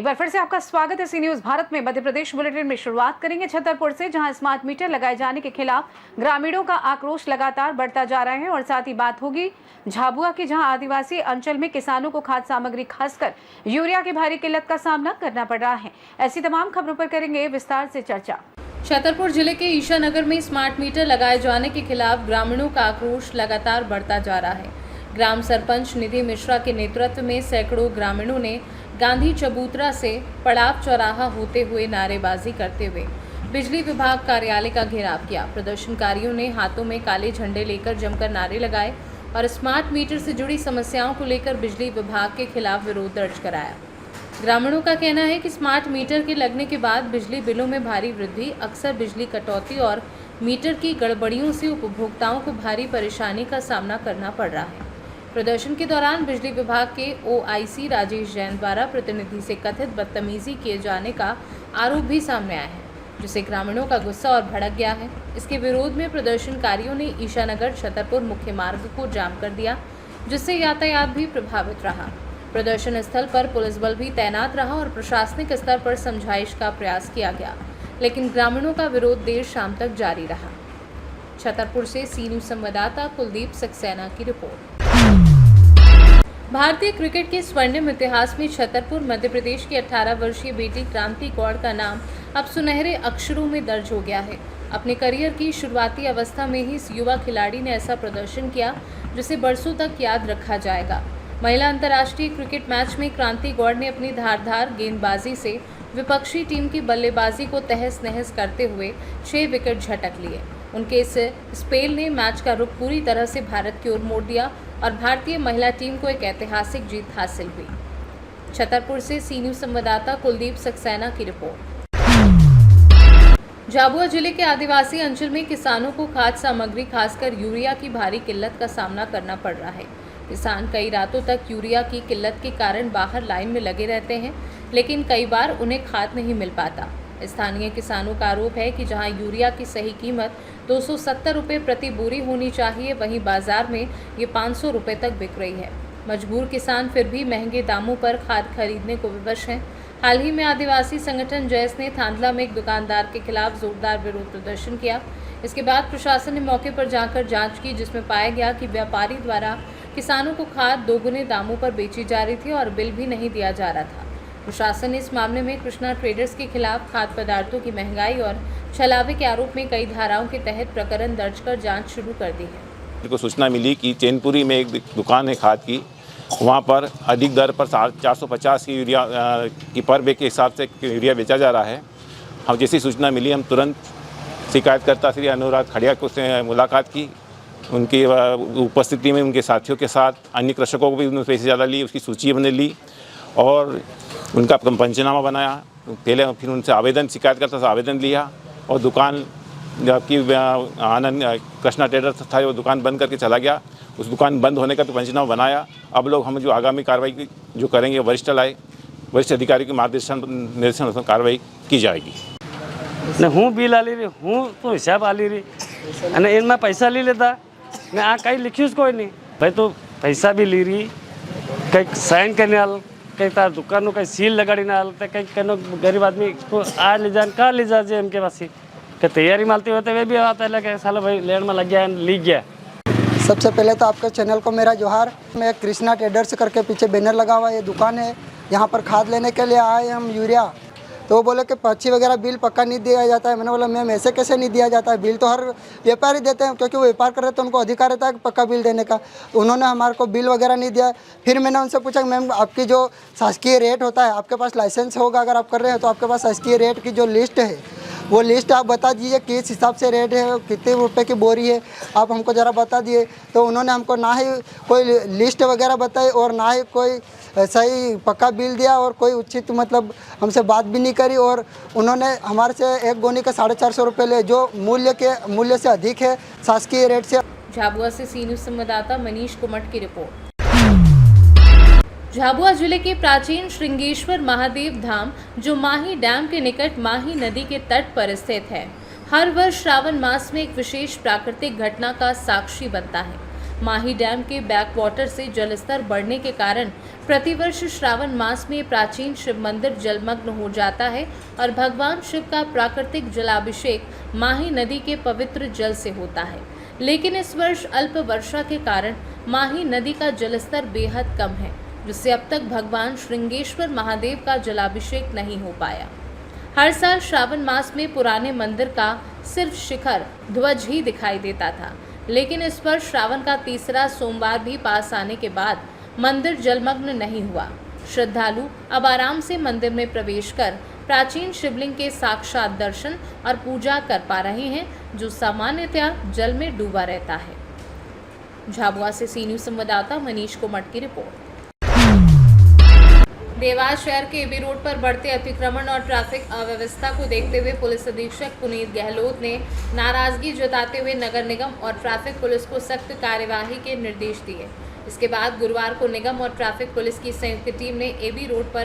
एक बार फिर से आपका स्वागत है सी न्यूज भारत में। मध्य प्रदेश बुलेटिन में शुरुआत करेंगे छतरपुर से, जहां स्मार्ट मीटर लगाए जाने के खिलाफ ग्रामीणों का आक्रोश लगातार बढ़ता जा रहा है। और साथ ही बात होगी झाबुआ की, जहां आदिवासी अंचल में किसानों को खाद्य सामग्री खासकर यूरिया की भारी किल्लत का सामना करना पड़ रहा है। ऐसी तमाम खबरों पर करेंगे विस्तार से चर्चा। छतरपुर जिले के ईशानगर में स्मार्ट मीटर लगाए जाने के खिलाफ ग्रामीणों का आक्रोश लगातार बढ़ता जा रहा है। ग्राम सरपंच निधि मिश्रा के नेतृत्व में सैकड़ों ग्रामीणों ने गांधी चबूतरा से पड़ाव चौराहा होते हुए नारेबाजी करते हुए बिजली विभाग कार्यालय का घेराव किया। प्रदर्शनकारियों ने हाथों में काले झंडे लेकर जमकर नारे लगाए और स्मार्ट मीटर से जुड़ी समस्याओं को लेकर बिजली विभाग के खिलाफ विरोध दर्ज कराया। ग्रामीणों का कहना है कि स्मार्ट मीटर के लगने के बाद बिजली बिलों में भारी वृद्धि, अक्सर बिजली कटौती और मीटर की गड़बड़ियों से उपभोक्ताओं को भारी परेशानी का सामना करना पड़ रहा है। प्रदर्शन के दौरान बिजली विभाग के OIC राजेश जैन द्वारा प्रतिनिधि से कथित बदतमीजी किए जाने का आरोप भी सामने आया है, जिससे ग्रामीणों का गुस्सा और भड़क गया है। इसके विरोध में प्रदर्शनकारियों ने ईशानगर छतरपुर मुख्य मार्ग को जाम कर दिया, जिससे यातायात भी प्रभावित रहा। प्रदर्शन स्थल पर पुलिस बल भी तैनात रहा और प्रशासनिक स्तर पर समझाइश का प्रयास किया गया, लेकिन ग्रामीणों का विरोध देर शाम तक जारी रहा। छतरपुर से सी न्यूज संवाददाता कुलदीप सक्सेना की रिपोर्ट। भारतीय क्रिकेट के स्वर्णिम इतिहास में छतरपुर मध्य प्रदेश की 18 वर्षीय बेटी क्रांति गौड़ का नाम अब सुनहरे अक्षरों में दर्ज हो गया है। अपने करियर की शुरुआती अवस्था में ही इस युवा खिलाड़ी ने ऐसा प्रदर्शन किया जिसे बरसों तक याद रखा जाएगा। महिला अंतर्राष्ट्रीय क्रिकेट मैच में क्रांति गौड़ ने अपनी धारदार गेंदबाजी से विपक्षी टीम की बल्लेबाजी को तहस नहस करते हुए 6 विकेट झटक लिए। उनके इस स्पेल ने मैच का रुख पूरी तरह से भारत की ओर मोड़ दिया और भारतीय महिला टीम को एक ऐतिहासिक जीत हासिल हुई। छतरपुर से सी न्यूज संवाददाता कुलदीप सक्सेना की रिपोर्ट। झाबुआ जिले के आदिवासी अंचल में किसानों को खाद्य सामग्री खासकर यूरिया की भारी किल्लत का सामना करना पड़ रहा है। किसान कई रातों तक यूरिया की किल्लत के कारण बाहर लाइन में लगे रहते हैं, लेकिन कई बार उन्हें खाद नहीं मिल पाता। स्थानीय किसानों का आरोप है कि जहां यूरिया की सही कीमत 270 रुपये प्रति बोरी होनी चाहिए, वहीं बाजार में ये 500 रुपये तक बिक रही है। मजबूर किसान फिर भी महंगे दामों पर खाद खरीदने को विवश हैं। हाल ही में आदिवासी संगठन जैस ने थांदला में एक दुकानदार के खिलाफ जोरदार विरोध प्रदर्शन किया। इसके बाद प्रशासन ने मौके पर जाकर जांच की, जिसमें पाया गया कि व्यापारी द्वारा किसानों को खाद दोगुने दामों पर बेची जा रही थी और बिल भी नहीं दिया जा रहा था। प्रशासन ने इस मामले में कृष्णा ट्रेडर्स के खिलाफ खाद्य पदार्थों की महंगाई और छलावे के आरोप में कई धाराओं के तहत प्रकरण दर्ज कर जांच शुरू कर दी है। मेरे को सूचना मिली कि चैनपुरी में एक दुकान है खाद की, वहाँ पर अधिक दर पर 450 की यूरिया की पर बैग के हिसाब से यूरिया बेचा जा रहा है। हम जैसी सूचना मिली, हम तुरंत शिकायतकर्ता श्री अनुराग खड़िया को से मुलाकात की। उनकी उपस्थिति में उनके साथियों के साथ अन्य कृषकों को भी उन्होंने पैसे ज़्यादा लिए, उसकी सूची हमने ली और उनका पंचनामा बनाया। पहले फिर उनसे आवेदन, शिकायतकर्ता से आवेदन लिया और दुकान जबकि आनंद कृष्णा ट्रेडर्स था, वो दुकान बंद करके चला गया। उस दुकान बंद होने का तो पंचनामा बनाया। अब लोग हम जो आगामी कार्रवाई जो करेंगे, वरिष्ठ अधिकारी के निर्देशन कार्रवाई की जाएगी। हूँ बिल आली रही हूँ तो हिसाब आली रही અને એમાં પૈસા લઈ લેતા ને આ કંઈ લખ્યું જ કોઈ નહીં ભાઈ, તો પૈસા બી લી રહી, કંઈક સાઇન કરીને હાલ, કંઈક તાર દુકાનનું કંઈ સીલ લગાડીને હાલ, તો કંઈક કંઈનો ગરીબ આદમી આ લઈ જાય કાં લઈ જાય એમ કે પાછી કે તૈયારી માલતી હોય તો वे भी आता है कि साला भाई लेन में लग गया ली गया। सबसे पहले तो आपके चैनल को मेरा जोहार। मैं कृष्णा ट्रेडर्स करके पीछे बैनर लगा हुआ है, ये दुकान है, यहाँ पर खाद लेने के लिए आए हम यूरिया। तो वो बोले कि पर्ची वगैरह बिल पक्का नहीं दिया जाता है। मैंने बोला मैम ऐसे कैसे नहीं दिया जाता है, बिल तो हर व्यापारी देते हैं, क्योंकि वो व्यापार कर रहे हैं तो उनको अधिकार रहता है कि पक्का बिल देने का। उन्होंने हमारे को बिल वगैरह नहीं दिया। फिर मैंने उनसे पूछा कि मैम आपकी जो शासकीय रेट होता है, आपके पास लाइसेंस होगा अगर आप कर रहे हैं तो आपके पास शासकीय रेट की जो लिस्ट है, वो लिस्ट आप बता दीजिए किस हिसाब से रेट है, कितने रुपए की बोरी है, आप हमको ज़रा बता दिए। तो उन्होंने हमको ना ही कोई लिस्ट वगैरह बताई और ना ही कोई सही पक्का बिल दिया और कोई उचित मतलब हमसे बात भी नहीं करी। और उन्होंने हमारे से एक गोनी का 450 रुपये ले, जो मूल्य से अधिक है शासकीय रेट से। झाबुआ से सी न्यूज संवाददाता मनीष कुमट की रिपोर्ट। झाबुआ जिले के प्राचीन श्रृंगेश्वर महादेव धाम, जो माही डैम के निकट माही नदी के तट पर स्थित है, हर वर्ष श्रावण मास में एक विशेष प्राकृतिक घटना का साक्षी बनता है। माही डैम के बैक वाटर से जलस्तर बढ़ने के कारण प्रतिवर्ष श्रावण मास में प्राचीन शिव मंदिर जलमग्न हो जाता है और भगवान शिव का प्राकृतिक जलाभिषेक माही नदी के पवित्र जल से होता है। लेकिन इस वर्ष अल्प वर्षा के कारण माही नदी का जलस्तर बेहद कम है, जिससे अब तक भगवान श्रृंगेश्वर महादेव का जलाभिषेक नहीं हो पाया। हर साल श्रावण मास में पुराने मंदिर का सिर्फ शिखर ध्वज ही दिखाई देता था, लेकिन इस वर्ष श्रावण का तीसरा सोमवार भी पास आने के बाद मंदिर जलमग्न नहीं हुआ। श्रद्धालु अब आराम से मंदिर में प्रवेश कर प्राचीन शिवलिंग के साक्षात दर्शन और पूजा कर पा रहे हैं, जो सामान्यतः जल में डूबा रहता है। झाबुआ से सी न्यूज़ संवाददाता मनीष कोमट की रिपोर्ट। देवास शहर के एबी रोड पर बढ़ते अतिक्रमण और ट्रैफिक अव्यवस्था को देखते हुए पुलिस अधीक्षक पुनीत गहलोत ने नाराजगी जताते हुए नगर निगम और ट्रैफिक पुलिस को सख्त कार्यवाही के निर्देश दिए। इसके बाद गुरुवार को निगम और ट्रैफिक पुलिस की संयुक्त टीम ने एबी रोड पर